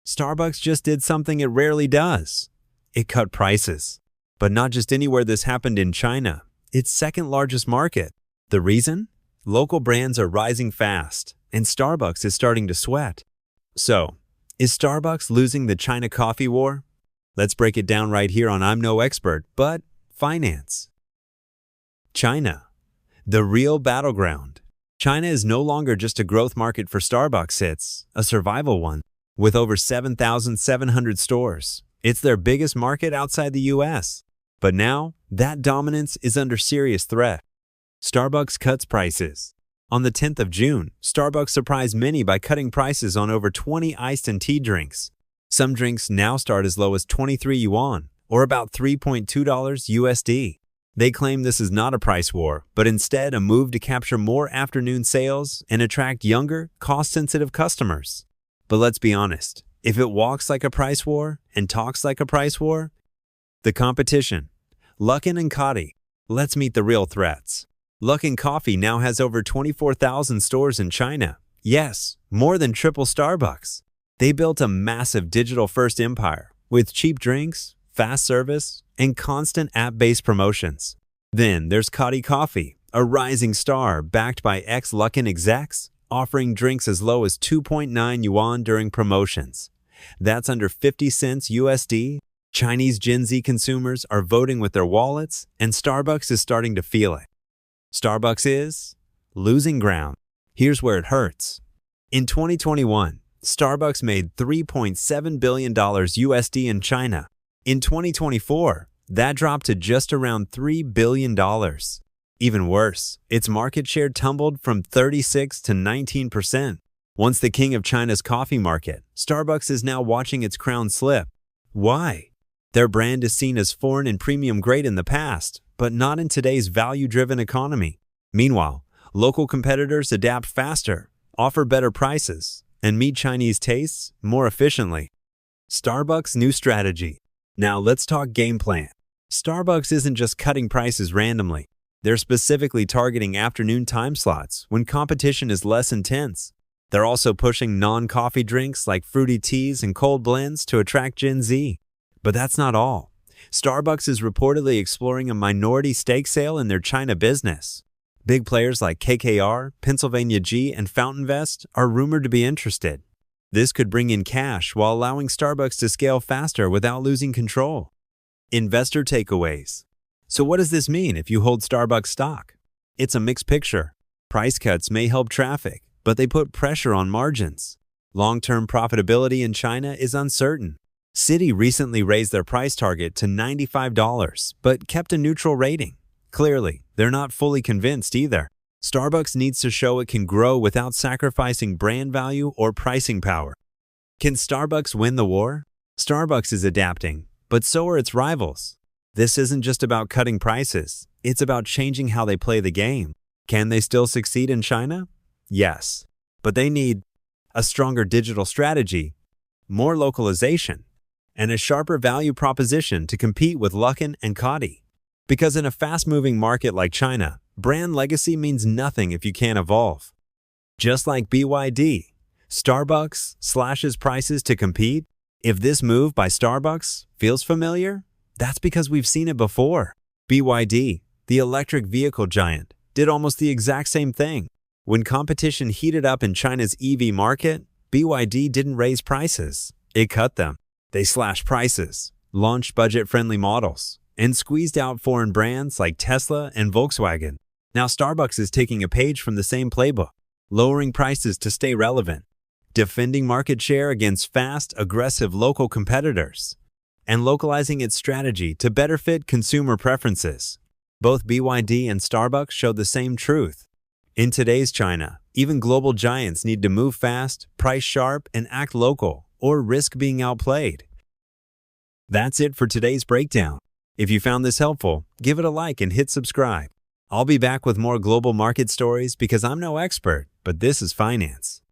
Starbucks just did something it rarely does. It cut prices. But not just anywhere. This happened in China, its second largest market. The reason? Local brands are rising fast, and Starbucks is starting to sweat. So, is Starbucks losing the China coffee war? Let's break it down right here on I'm No Expert, but Finance. China, the real battleground. China is no longer just a growth market for Starbucks, it's a survival one. With over 7,700 stores, it's their biggest market outside the US. But now, that dominance is under serious threat. Starbucks cuts prices. On the 10th of June, Starbucks surprised many by cutting prices on over 20 iced and tea drinks. Some drinks now start as low as 23 yuan, or about $3.2 USD. They claim this is not a price war, but instead a move to capture more afternoon sales and attract younger, cost-sensitive customers. But let's be honest, if it walks like a price war and talks like a price war, the competition. Luckin and Cotti. Let's meet the real threats. Luckin Coffee now has over 24,000 stores in China. Yes, more than triple Starbucks. They built a massive digital-first empire with cheap drinks, fast service, and constant app-based promotions. Then there's Cotti Coffee, a rising star backed by ex-Luckin execs, offering drinks as low as 2.9 yuan during promotions. That's under 50 cents USD. Chinese Gen Z consumers are voting with their wallets, and Starbucks is starting to feel it. Starbucks is losing ground. Here's where it hurts. In 2021, Starbucks made $3.7 billion USD in China. In 2024, that dropped to just around $3 billion. Even worse, its market share tumbled from 36 to 19%. Once the king of China's coffee market, Starbucks is now watching its crown slip. Why? Their brand is seen as foreign and premium grade in the past, but not in today's value-driven economy. Meanwhile, local competitors adapt faster, offer better prices, and meet Chinese tastes more efficiently. Starbucks' new strategy. Now let's talk game plan. Starbucks isn't just cutting prices randomly. They're specifically targeting afternoon time slots when competition is less intense. They're also pushing non-coffee drinks like fruity teas and cold blends to attract Gen Z. But that's not all. Starbucks is reportedly exploring a minority stake sale in their China business. Big players like KKR, Pennsylvania G, and FountainVest are rumored to be interested. This could bring in cash while allowing Starbucks to scale faster without losing control. Investor takeaways. So what does this mean if you hold Starbucks stock? It's a mixed picture. Price cuts may help traffic, but they put pressure on margins. Long-term profitability in China is uncertain. Citi recently raised their price target to $95, but kept a neutral rating. Clearly, they're not fully convinced either. Starbucks needs to show it can grow without sacrificing brand value or pricing power. Can Starbucks win the war? Starbucks is adapting, but so are its rivals. This isn't just about cutting prices, it's about changing how they play the game. Can they still succeed in China? Yes, but they need a stronger digital strategy, more localization, and a sharper value proposition to compete with Luckin and Cotti. Because in a fast-moving market like China, brand legacy means nothing if you can't evolve. Just like BYD, Starbucks slashes prices to compete. If this move by Starbucks feels familiar, that's because we've seen it before. BYD, the electric vehicle giant, did almost the exact same thing. When competition heated up in China's EV market, BYD didn't raise prices, it cut them. They slashed prices, launched budget-friendly models, and squeezed out foreign brands like Tesla and Volkswagen. Now Starbucks is taking a page from the same playbook, lowering prices to stay relevant, defending market share against fast, aggressive local competitors, and localizing its strategy to better fit consumer preferences. Both BYD and Starbucks show the same truth. In today's China, even global giants need to move fast, price sharp, and act local, or risk being outplayed. That's it for today's breakdown. If you found this helpful, give it a like and hit subscribe. I'll be back with more global market stories because I'm no expert, but this is finance.